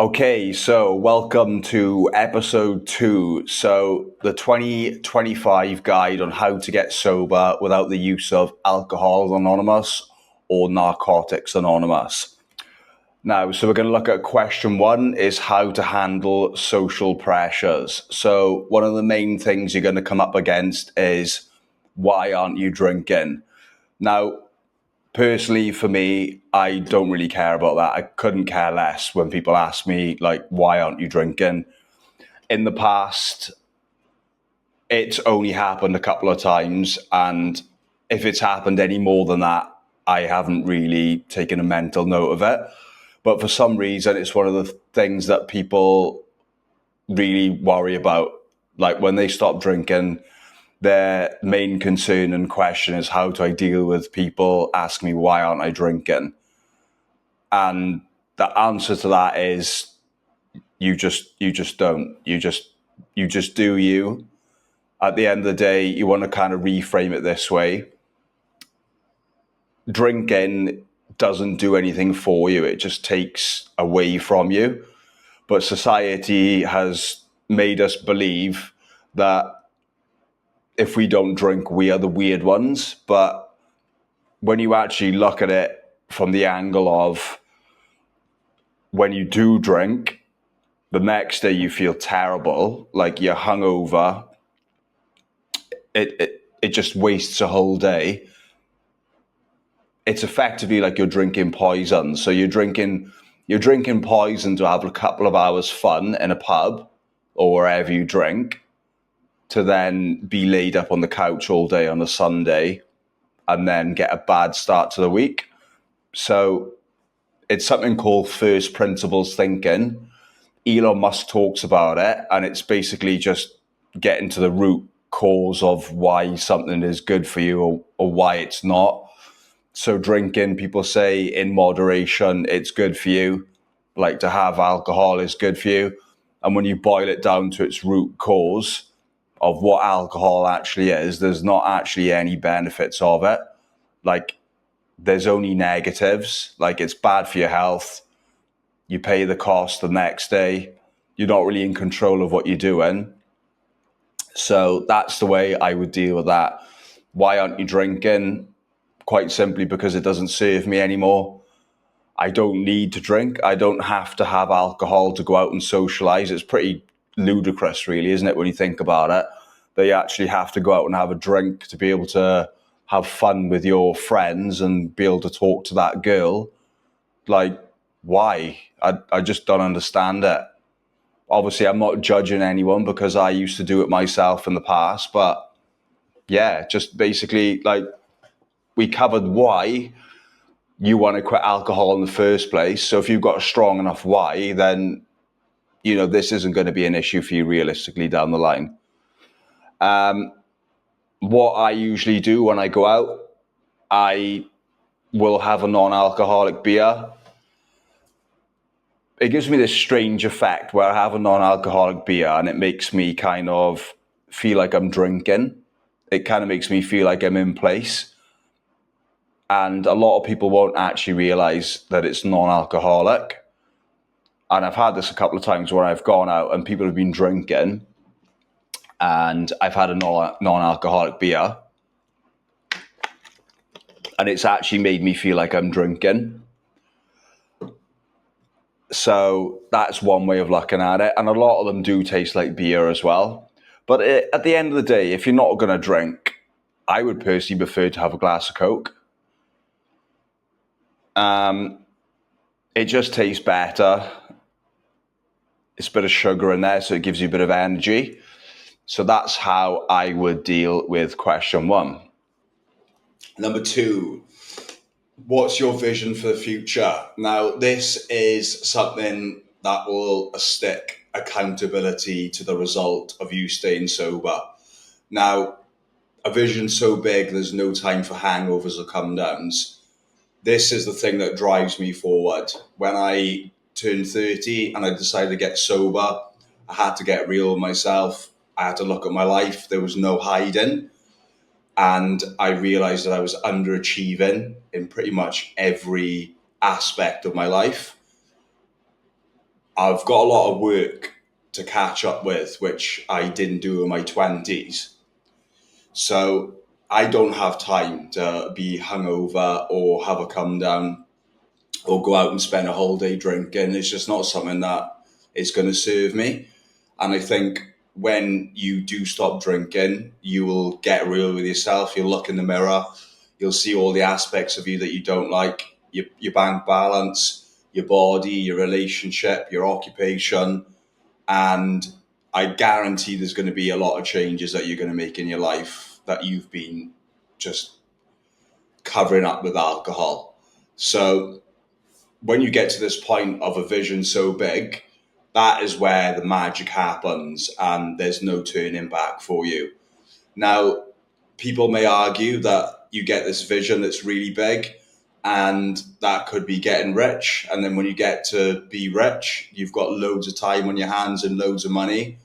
Okay, so welcome to episode 2. So, the 2025 guide on how to get sober without the use of Alcohol Anonymous or Narcotics Anonymous. Now, so we're going to look at question 1 is how to handle social pressures. So, one of the main things you're going to come up against is why aren't you drinking? Now, personally, for me, I don't really care about that. I couldn't care less when people ask me, like, why aren't you drinking? In the past, it's only happened a couple of times. And if it's happened any more than that, I haven't really taken a mental note of it. But for some reason, it's one of the things that people really worry about. Like when they stop drinking, their main concern and question is how do I deal with people asking me why aren't I drinking? And the answer to that is you just don't. You just do you. At the end of the day, you want to kind of reframe it this way. Drinking doesn't do anything for you. It just takes away from you. But society has made us believe that if we don't drink, we are the weird ones. But when you actually look at it from the angle of when you do drink, the next day you feel terrible, like you're hungover. It just wastes a whole day. It's effectively like you're drinking poison. So you're drinking poison to have a couple of hours fun in a pub or wherever you drink, to then be laid up on the couch all day on a Sunday and then get a bad start to the week. So it's something called first principles thinking. Elon Musk talks about it, and it's basically just getting to the root cause of why something is good for you or why it's not. So drinking, people say in moderation, it's good for you. Like to have alcohol is good for you. And when you boil it down to its root cause of what alcohol actually is, there's not actually any benefits of it. Like there's only negatives. Like it's bad for your health. You pay the cost the next day. You're not really in control of what you're doing. So that's the way I would deal with that. Why aren't you drinking? Quite simply because it doesn't serve me anymore. I don't need to drink. I don't have to have alcohol to go out and socialize. It's pretty ludicrous, really, isn't it, when you think about it? That you actually have to go out and have a drink to be able to have fun with your friends and be able to talk to that girl. Like, why? I just don't understand it. Obviously, I'm not judging anyone because I used to do it myself in the past. But yeah, just basically, like, we covered why you want to quit alcohol in the first place. So if you've got a strong enough why, then, this isn't going to be an issue for you realistically down the line. What I usually do when I go out, I will have a non-alcoholic beer. It gives me this strange effect where I have a non-alcoholic beer and it makes me kind of feel like I'm drinking. It kind of makes me feel like I'm in place. And a lot of people won't actually realize that it's non-alcoholic. And I've had this a couple of times where I've gone out and people have been drinking and I've had a non-alcoholic beer and it's actually made me feel like I'm drinking. So that's one way of looking at it. And a lot of them do taste like beer as well. But at the end of the day, if you're not going to drink, I would personally prefer to have a glass of Coke. It just tastes better. It's a bit of sugar in there, so it gives you a bit of energy. So that's how I would deal with question 1. Number 2, what's your vision for the future? Now, this is something that will stick accountability to the result of you staying sober. Now, a vision so big, there's no time for hangovers or come downs. This is the thing that drives me forward. When I turned 30 and I decided to get sober, I had to get real with myself. I had to look at my life. There was no hiding. And I realized that I was underachieving in pretty much every aspect of my life. I've got a lot of work to catch up with, which I didn't do in my 20s. So I don't have time to be hungover or have a come down or go out and spend a whole day drinking. It's just not something that is going to serve me. And I think when you do stop drinking, you will get real with yourself. You'll look in the mirror, you'll see all the aspects of you that you don't like, your bank balance, your body, your relationship, your occupation. And I guarantee there's going to be a lot of changes that you're going to make in your life that you've been just covering up with alcohol. So when you get to this point of a vision so big, that is where the magic happens and there's no turning back for you. Now, people may argue that you get this vision that's really big and that could be getting rich. And then when you get to be rich, you've got loads of time on your hands and loads of money,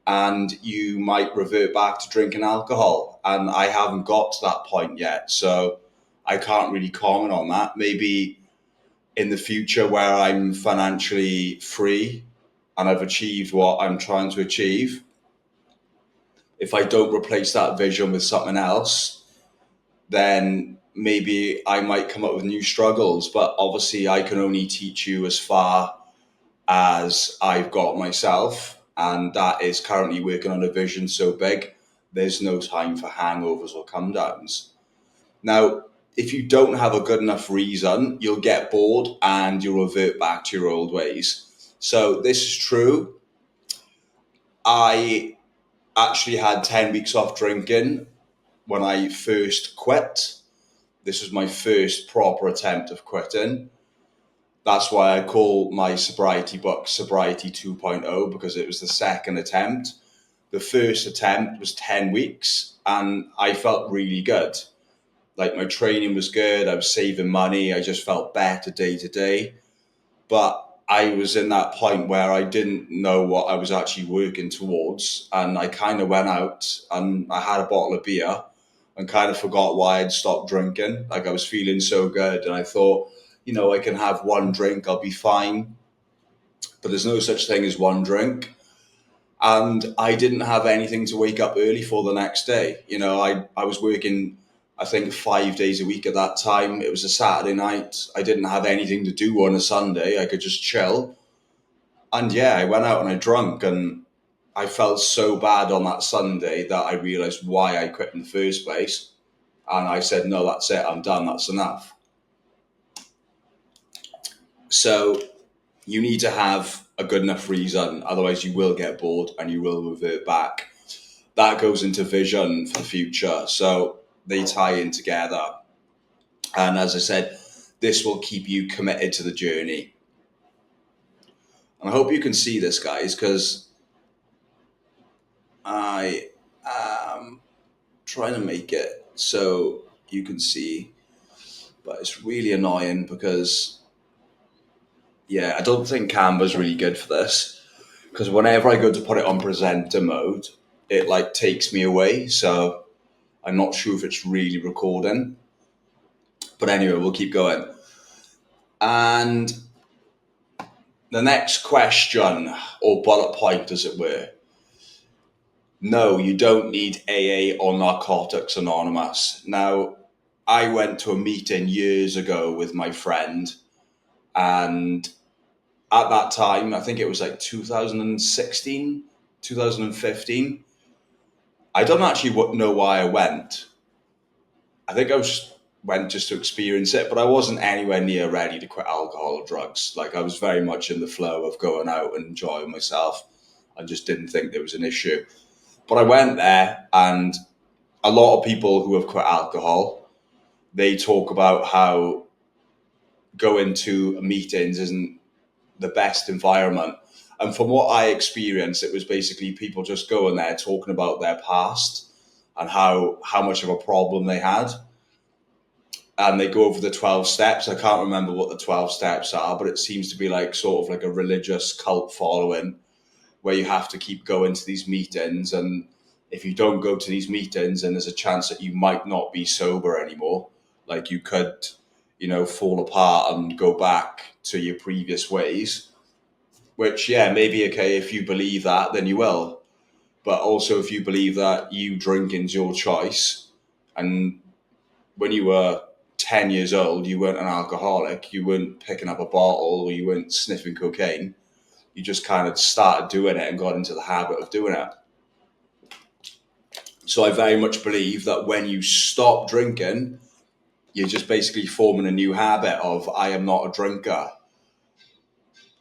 and you might revert back to drinking alcohol. And I haven't got to that point yet. So I can't really comment on that. Maybe in the future where I'm financially free and I've achieved what I'm trying to achieve, if I don't replace that vision with something else, then maybe I might come up with new struggles. But obviously, I can only teach you as far as I've got myself. And that is currently working on a vision so big, there's no time for hangovers or come downs. Now, if you don't have a good enough reason, you'll get bored and you'll revert back to your old ways. So this is true. I actually had 10 weeks off drinking when I first quit. This was my first proper attempt of quitting. That's why I call my sobriety book Sobriety 2.0, because it was the second attempt. The first attempt was 10 weeks and I felt really good. Like, my training was good. I was saving money. I just felt better day to day. But I was in that point where I didn't know what I was actually working towards. And I kind of went out and I had a bottle of beer and kind of forgot why I'd stopped drinking. Like, I was feeling so good. And I thought, I can have one drink, I'll be fine. But there's no such thing as one drink. And I didn't have anything to wake up early for the next day. I was working, I think, 5 days a week at that time. It was a Saturday night. I didn't have anything to do on a Sunday. I could just chill. And yeah, I went out and I drank, and I felt so bad on that Sunday that I realized why I quit in the first place. And I said, no, that's it. I'm done. That's enough. So you need to have a good enough reason. Otherwise, you will get bored and you will revert back. That goes into vision for the future. So they tie in together. And as I said, this will keep you committed to the journey. And I hope you can see this, guys, because I am trying to make it so you can see. But it's really annoying because, yeah, I don't think Canva's really good for this. Because whenever I go to put it on presenter mode, it takes me away. So I'm not sure if it's really recording. But anyway, we'll keep going. And the next question, or bullet point as it were. No, you don't need AA or Narcotics Anonymous. Now, I went to a meeting years ago with my friend, and at that time, I think it was 2016, 2015. I don't actually know why I went. I think went just to experience it, but I wasn't anywhere near ready to quit alcohol or drugs. I was very much in the flow of going out and enjoying myself. I just didn't think there was an issue. But I went there, and a lot of people who have quit alcohol, they talk about how going to meetings isn't the best environment. And from what I experienced, it was basically people just going there talking about their past and how much of a problem they had. And they go over the 12 steps. I can't remember what the 12 steps are, but it seems to be sort of a religious cult following where you have to keep going to these meetings. And if you don't go to these meetings, then there's a chance that you might not be sober anymore. You could, fall apart and go back to your previous ways. which, yeah, maybe okay, if you believe that, then you will. But also if you believe that you drinking's your choice, and when you were 10 years old, you weren't an alcoholic, you weren't picking up a bottle, or you weren't sniffing cocaine, you just kind of started doing it and got into the habit of doing it. So I very much believe that when you stop drinking, you're just basically forming a new habit of, I am not a drinker.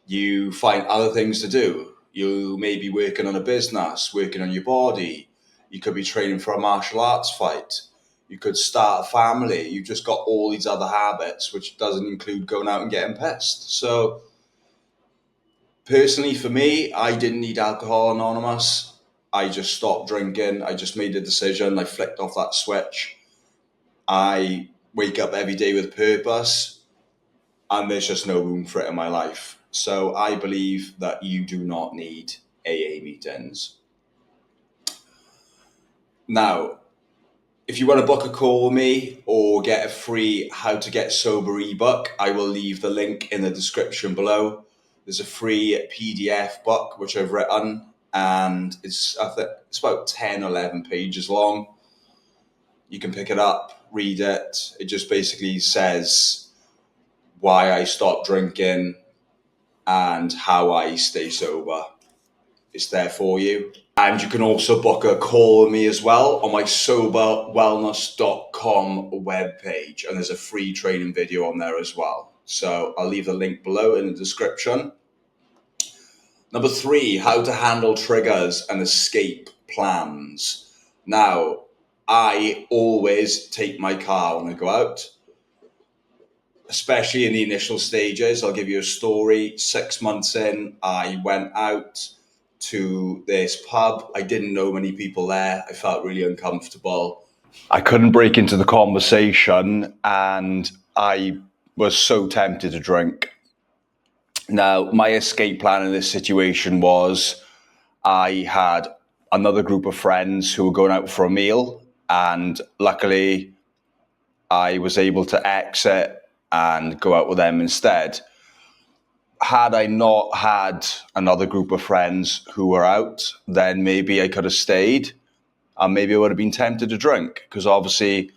You find other things to do. You may be working on a business, working on your body. You could be training for a martial arts fight. You could start a family. You've just got all these other habits, which doesn't include going out and getting pissed. So personally, for me, I didn't need Alcohol Anonymous. I just stopped drinking. I just made a decision. I flicked off that switch. I wake up every day with purpose, and there's just no room for it in my life. So I believe that you do not need AA meetings. Now, if you want to book a call with me or get a free How to Get Sober ebook, I will leave the link in the description below. There's a free PDF book which I've written, and it's about 10, 11 pages long. You can pick it up, read it. It just basically says why I stopped drinking and how I stay sober. It's there for you. And you can also book a call with me as well on my soberwellness.com webpage. And there's a free training video on there as well. So I'll leave the link below in the description. Number 3, how to handle triggers and escape plans. Now, I always take my car when I go out, especially in the initial stages. I'll give you a story. 6 months in, I went out to this pub. I didn't know many people there. I felt really uncomfortable. I couldn't break into the conversation, and I was so tempted to drink. Now, my escape plan in this situation was I had another group of friends who were going out for a meal, and luckily I was able to exit and go out with them instead. Had I not had another group of friends who were out, then maybe I could have stayed, and maybe I would have been tempted to drink, because obviously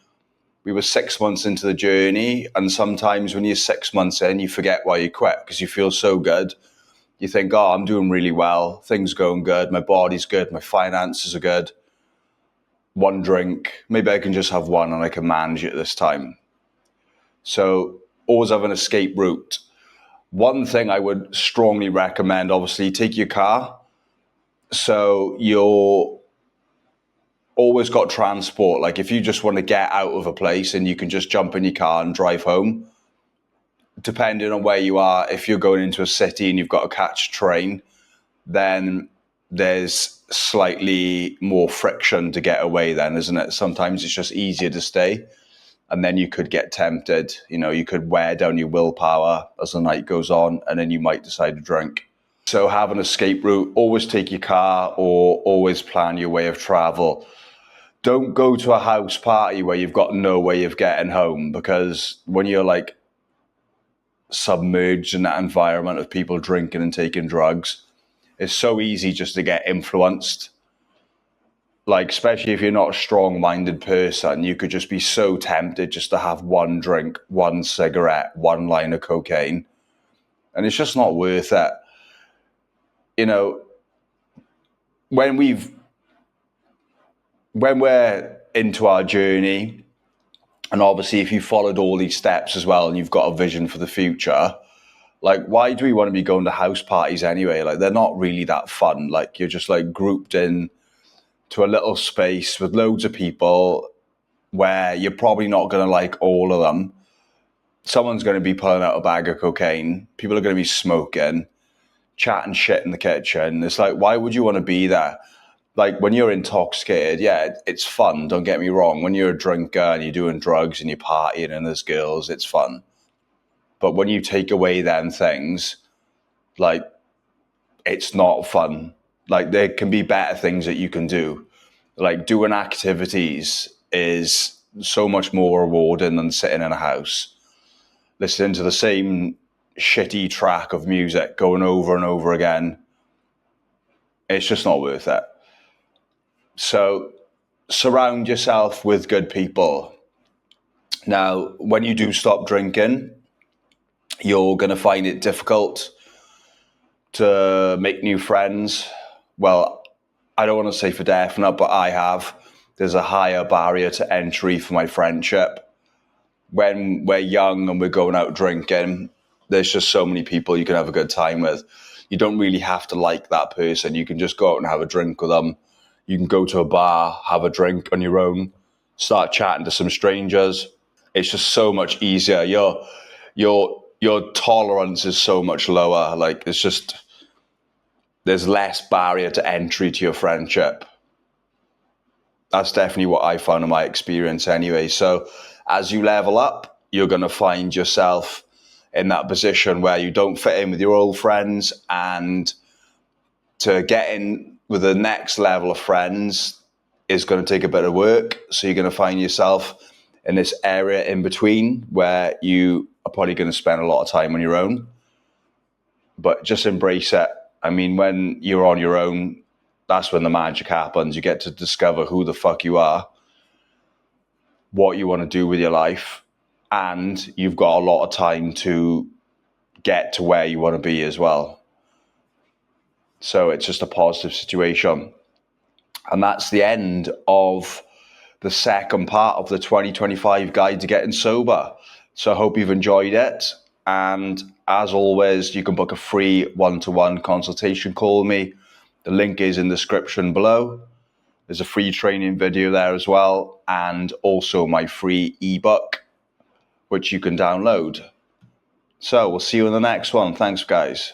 we were 6 months into the journey, and sometimes when you're 6 months in, you forget why you quit because you feel so good. You think, oh, I'm doing really well, things are going good, my body's good, my finances are good. One drink, maybe I can just have one and I can manage it this time. So always have an escape route. One thing I would strongly recommend, obviously, take your car. So you're always got transport. Like if you just want to get out of a place and you can just jump in your car and drive home, depending on where you are, if you're going into a city and you've got to catch a train, then there's slightly more friction to get away then, isn't it? Sometimes it's just easier to stay. And then you could get tempted, you could wear down your willpower as the night goes on, and then you might decide to drink. So have an escape route, always take your car or always plan your way of travel. Don't go to a house party where you've got no way of getting home, because when you're like submerged in that environment of people drinking and taking drugs, it's so easy just to get influenced. Like, especially if you're not a strong-minded person, you could just be so tempted just to have one drink, one cigarette, one line of cocaine. And it's just not worth it. When we're into our journey, and obviously if you followed all these steps as well and you've got a vision for the future, like, why do we want to be going to house parties anyway? Like, they're not really that fun. Like, you're just like grouped in to a little space with loads of people where you're probably not going to like all of them. Someone's going to be pulling out a bag of cocaine. People are going to be smoking, chatting shit in the kitchen. It's like, why would you want to be there? Like, when you're intoxicated, yeah, it's fun. Don't get me wrong. When you're a drinker and you're doing drugs and you're partying and there's girls, it's fun. But when you take away them things, like, it's not fun. Like, there can be better things that you can do. Like, doing activities is so much more rewarding than sitting in a house listening to the same shitty track of music going over and over again. It's just not worth it. So surround yourself with good people. Now, when you do stop drinking, you're going to find it difficult to make new friends. Well, I don't want to say for definite, but I have. There's a higher barrier to entry for my friendship. When we're young and we're going out drinking, there's just so many people you can have a good time with. You don't really have to like that person. You can just go out and have a drink with them. You can go to a bar, have a drink on your own, start chatting to some strangers. It's just so much easier. Your tolerance is so much lower. Like, it's just, there's less barrier to entry to your friendship. That's definitely what I found in my experience anyway. So as you level up, you're going to find yourself in that position where you don't fit in with your old friends, and to get in with the next level of friends is going to take a bit of work. So you're going to find yourself in this area in between where you are probably going to spend a lot of time on your own, but just embrace it. I mean, when you're on your own, that's when the magic happens. You get to discover who the fuck you are, what you want to do with your life, and you've got a lot of time to get to where you want to be as well. So it's just a positive situation. And that's the end of the second part of the 2025 guide to getting sober. So I hope you've enjoyed it. And as always, you can book a free one-to-one consultation call with me. The link is in the description below. There's a free training video there as well, and also my free ebook, which you can download. So we'll see you in the next one. Thanks, guys.